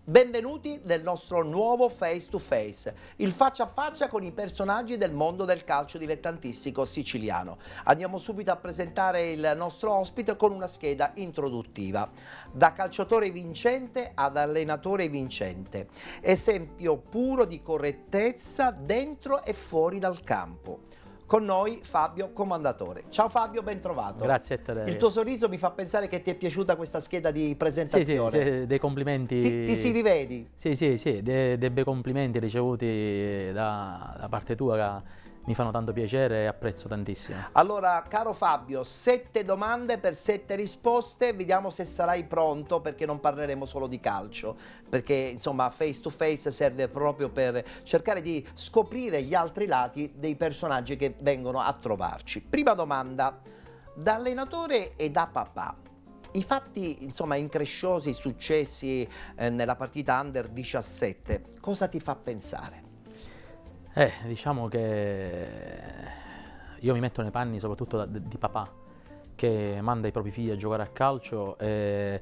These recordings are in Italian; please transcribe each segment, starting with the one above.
Benvenuti nel nostro nuovo Face to Face, il faccia a faccia con i personaggi del mondo del calcio dilettantistico siciliano. Andiamo subito a presentare il nostro ospite con una scheda introduttiva. Da calciatore vincente ad allenatore vincente, esempio puro di correttezza dentro e fuori dal campo. Con noi Fabio Comandatore. Ciao Fabio, ben trovato. Grazie a te. Il tuo sorriso mi fa pensare che ti è piaciuta questa scheda di presentazione. Sì, dei complimenti. Ti si rivedi? Sì, dei bei complimenti ricevuti da parte tua che mi fanno tanto piacere e apprezzo tantissimo. Allora, caro Fabio, 7 domande per 7 risposte, vediamo se sarai pronto, perché non parleremo solo di calcio, perché insomma Face to Face serve proprio per cercare di scoprire gli altri lati dei personaggi che vengono a trovarci. Prima domanda, da allenatore e da papà, i fatti insomma incresciosi successi nella partita Under 17, cosa ti fa pensare? Diciamo che io mi metto nei panni soprattutto di papà che manda i propri figli a giocare a calcio in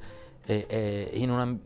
un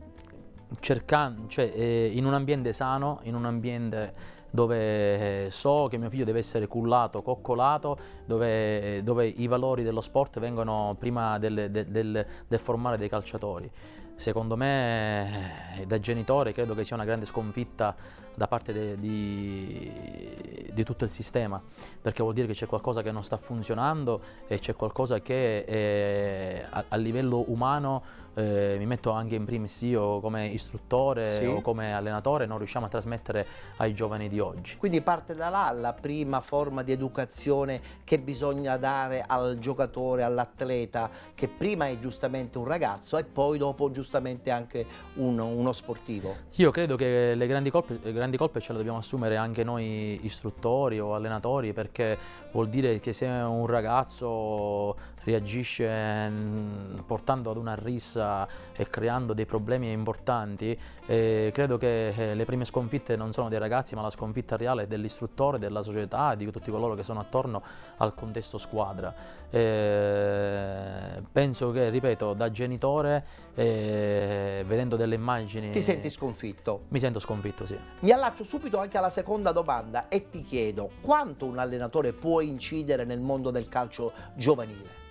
ambiente sano, in un ambiente dove so che mio figlio deve essere cullato, coccolato, dove i valori dello sport vengono prima del formare dei calciatori. Secondo me, da genitore, credo che sia una grande sconfitta da parte di tutto il sistema, perché vuol dire che c'è qualcosa che non sta funzionando e c'è qualcosa che a livello umano, mi metto anche in primis io come istruttore, sì, o come allenatore, non riusciamo a trasmettere ai giovani di oggi. Quindi parte da là la prima forma di educazione che bisogna dare al giocatore, all'atleta, che prima è giustamente un ragazzo e poi dopo giustamente anche uno sportivo. Io credo che le grandi colpe ce le dobbiamo assumere anche noi istruttori o allenatori, perché vuol dire che se un ragazzo reagisce portando ad una rissa e creando dei problemi importanti, credo che le prime sconfitte non sono dei ragazzi, ma la sconfitta reale è dell'istruttore, della società, di tutti coloro che sono attorno al contesto squadra. Penso che, ripeto, da genitore, vedendo delle immagini... Ti senti sconfitto? Mi sento sconfitto, sì. Mi allaccio subito anche alla seconda domanda e ti chiedo quanto un allenatore può incidere nel mondo del calcio giovanile?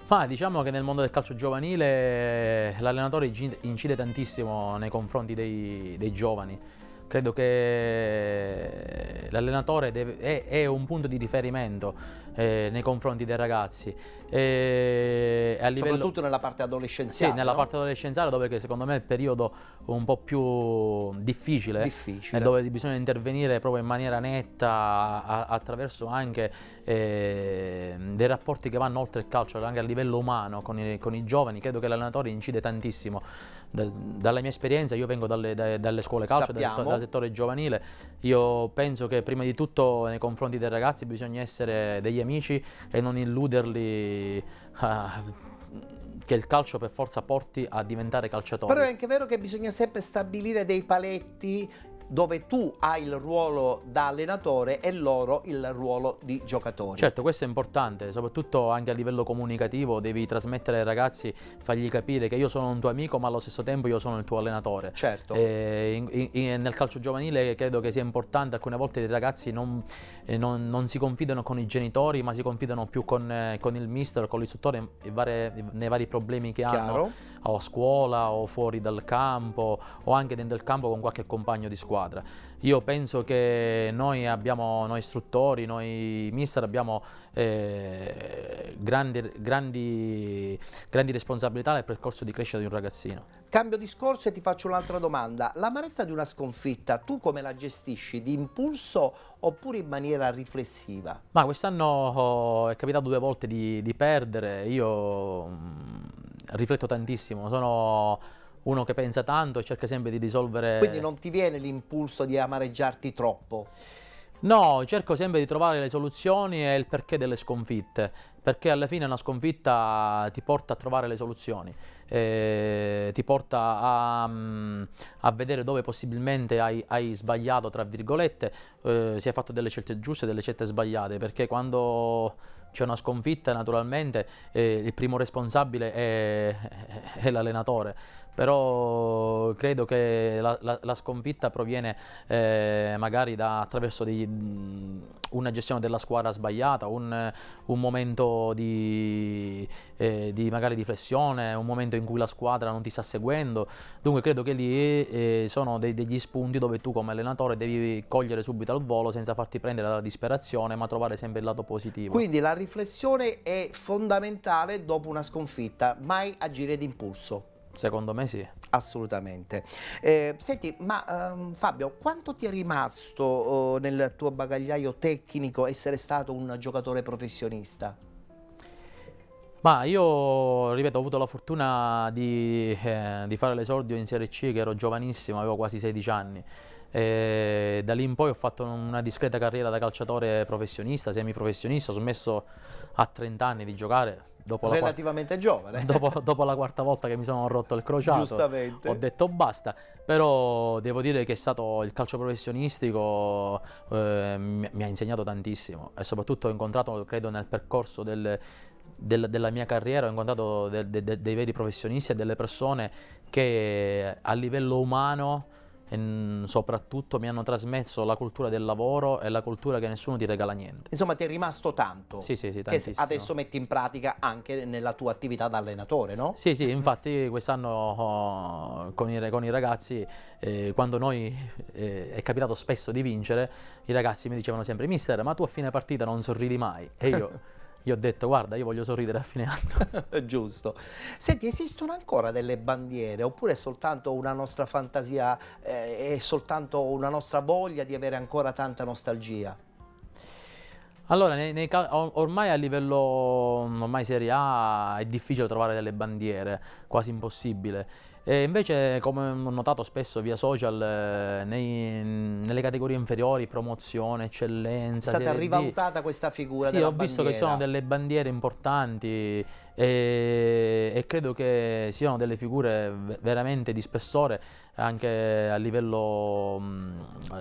Ma diciamo che nel mondo del calcio giovanile l'allenatore incide tantissimo nei confronti dei giovani. Credo che l'allenatore è un punto di riferimento nei confronti dei ragazzi. Soprattutto nella parte adolescenziale. Sì, nella no? parte adolescenziale, dove secondo me è il periodo un po' più difficile. E dove bisogna intervenire proprio in maniera netta attraverso anche dei rapporti che vanno oltre il calcio, anche a livello umano con i giovani. Credo che l'allenatore incide tantissimo. Dalla mia esperienza, io vengo dalle scuole calcio, dal settore giovanile. Io penso che prima di tutto nei confronti dei ragazzi bisogna essere degli amici e non illuderli che il calcio per forza porti a diventare calciatori. Però è anche vero che bisogna sempre stabilire dei paletti dove tu hai il ruolo da allenatore e loro il ruolo di giocatori. Certo, questo è importante, soprattutto anche a livello comunicativo, devi trasmettere ai ragazzi, fargli capire che io sono un tuo amico, ma allo stesso tempo io sono il tuo allenatore. Certo. Nel calcio giovanile credo che sia importante, alcune volte i ragazzi non si confidano con i genitori, ma si confidano più con il mister, con l'istruttore nei vari problemi che hanno, o a scuola o fuori dal campo o anche dentro il campo con qualche compagno di squadra. Io penso che noi istruttori, noi mister abbiamo grandi responsabilità nel percorso di crescita di un ragazzino. Cambio discorso e ti faccio un'altra domanda. L'amarezza di una sconfitta, tu come la gestisci? Di impulso oppure in maniera riflessiva? Ma quest'anno è capitato 2 volte di perdere. Io rifletto tantissimo, sono uno che pensa tanto e cerca sempre di risolvere. Quindi non ti viene l'impulso di amareggiarti troppo? No, cerco sempre di trovare le soluzioni e il perché delle sconfitte, perché alla fine una sconfitta ti porta a trovare le soluzioni, ti porta a vedere dove possibilmente hai sbagliato, tra virgolette, se hai fatto delle scelte giuste e delle scelte sbagliate, perché quando c'è una sconfitta, naturalmente il primo responsabile è l'allenatore, però credo che la sconfitta proviene magari attraverso una gestione della squadra sbagliata, un momento magari di flessione, un momento in cui la squadra non ti sta seguendo. Dunque credo che lì sono degli spunti dove tu come allenatore devi cogliere subito al volo senza farti prendere dalla disperazione, ma trovare sempre il lato positivo. Quindi la riflessione è fondamentale dopo una sconfitta, mai agire d'impulso. Secondo me sì. Assolutamente. Senti, ma Fabio, quanto ti è rimasto nel tuo bagagliaio tecnico essere stato un giocatore professionista? Ma io, ripeto, ho avuto la fortuna di fare l'esordio in Serie C, che ero giovanissimo, avevo quasi 16 anni. Da lì in poi ho fatto una discreta carriera da calciatore professionista, semiprofessionista, ho smesso a 30 anni di giocare. Relativamente giovane. Dopo la quarta volta che mi sono rotto il crociato, giustamente, ho detto basta, però devo dire che è stato il calcio professionistico, mi ha insegnato tantissimo e soprattutto ho incontrato, credo nel percorso della mia carriera, ho incontrato dei veri professionisti e delle persone che a livello umano soprattutto mi hanno trasmesso la cultura del lavoro e la cultura che nessuno ti regala niente. Insomma, ti è rimasto tanto. Sì, che tantissimo. adesso metti in pratica anche nella tua attività da allenatore, no? Sì, infatti quest'anno con i ragazzi, quando noi è capitato spesso di vincere, i ragazzi mi dicevano sempre: mister, ma tu a fine partita non sorridi mai? E io ho detto: guarda, io voglio sorridere a fine anno. Giusto. Senti, esistono ancora delle bandiere oppure è soltanto una nostra fantasia, è soltanto una nostra voglia di avere ancora tanta nostalgia? Allora, ormai a livello ormai Serie A è difficile trovare delle bandiere, quasi impossibile. E invece, come ho notato spesso via social, nelle categorie inferiori, promozione, eccellenza, È stata Serie D, rivalutata questa figura sì, della ho visto che sono delle bandiere importanti e credo che siano delle figure veramente di spessore anche a livello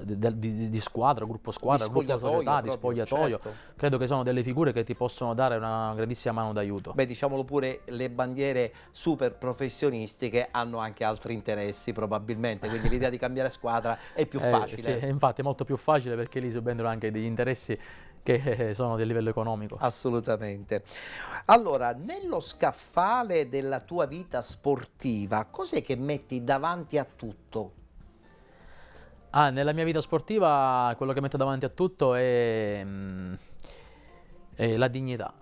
di squadra, gruppo società, di spogliatoio. Certo. Credo che sono delle figure che ti possono dare una grandissima mano d'aiuto. Beh, diciamolo pure, le bandiere super professionistiche hanno anche altri interessi probabilmente, quindi l'idea di cambiare squadra è più facile. Sì, infatti è molto più facile perché lì subentrano anche degli interessi che sono del livello economico. Assolutamente. Allora, nello scaffale della tua vita sportiva, cos'è che metti davanti a tutto? Nella mia vita sportiva quello che metto davanti a tutto è la dignità.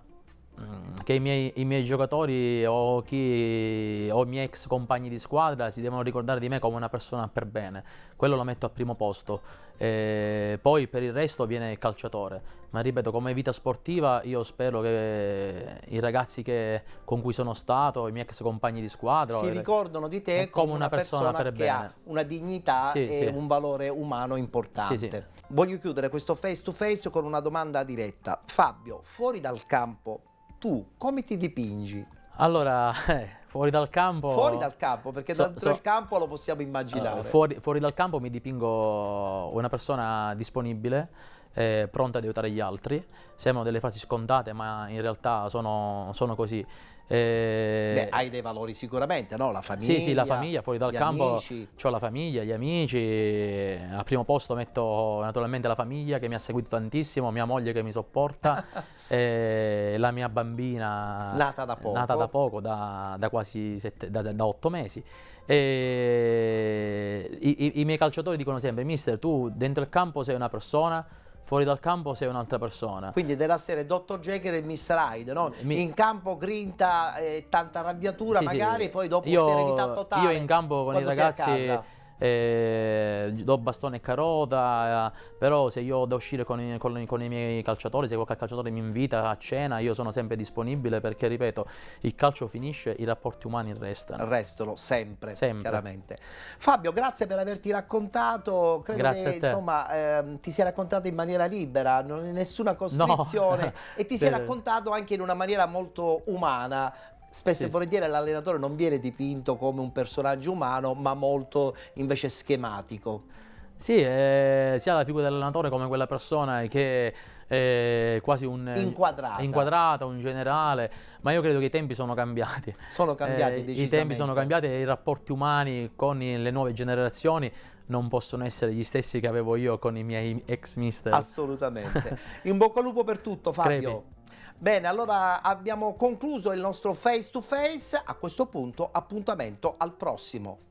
Che i miei giocatori o i miei ex compagni di squadra si devono ricordare di me come una persona per bene. Quello lo metto al primo posto. Poi per il resto viene il calciatore. Ma ripeto, come vita sportiva io spero che i ragazzi con cui sono stato, i miei ex compagni di squadra, si ricordano di te come una persona per che bene. ha una dignità e un valore umano importante. Sì. Voglio chiudere questo face to face con una domanda diretta. Fabio, fuori dal campo, tu come ti dipingi? Allora, fuori dal campo... Fuori dal campo, perché dentro il campo lo possiamo immaginare. Fuori dal campo mi dipingo una persona disponibile, pronta ad aiutare gli altri. Sembrano delle frasi scontate, ma in realtà sono così. Beh, hai dei valori sicuramente, no? La famiglia. Sì, la famiglia, fuori dal campo c'ho la famiglia, gli amici. Al primo posto metto naturalmente la famiglia che mi ha seguito tantissimo, mia moglie che mi sopporta, la mia bambina nata da poco, da quasi 8 mesi. I miei calciatori dicono sempre: mister, tu dentro il campo sei una persona, fuori dal campo sei un'altra persona. Quindi della serie Dr. Jekyll e Mr. Hyde, no? In campo grinta e tanta arrabbiatura magari, poi dopo serenità totale. Io in campo con i ragazzi do bastone e carota, però se io ho da uscire con i miei calciatori, se qualche calciatore mi invita a cena, io sono sempre disponibile perché, ripeto, il calcio finisce, i rapporti umani restano sempre. Chiaramente. Fabio, grazie per averti raccontato, credo grazie che insomma ti sia raccontato in maniera libera, non è nessuna costrizione, no. E ti sia raccontato anche in una maniera molto umana. Spesso e volentieri l'allenatore non viene dipinto come un personaggio umano, ma molto invece schematico. Sì, sia la figura dell'allenatore come quella persona che è quasi un Inquadrata. un generale, ma io credo che i tempi sono cambiati. Sono cambiati I tempi sono decisamente. cambiati e i rapporti umani con le nuove generazioni non possono essere gli stessi che avevo io con i miei ex mister. Assolutamente. In bocca al lupo per tutto, Fabio. Crepi. Bene, allora abbiamo concluso il nostro face to face. A questo punto, appuntamento al prossimo.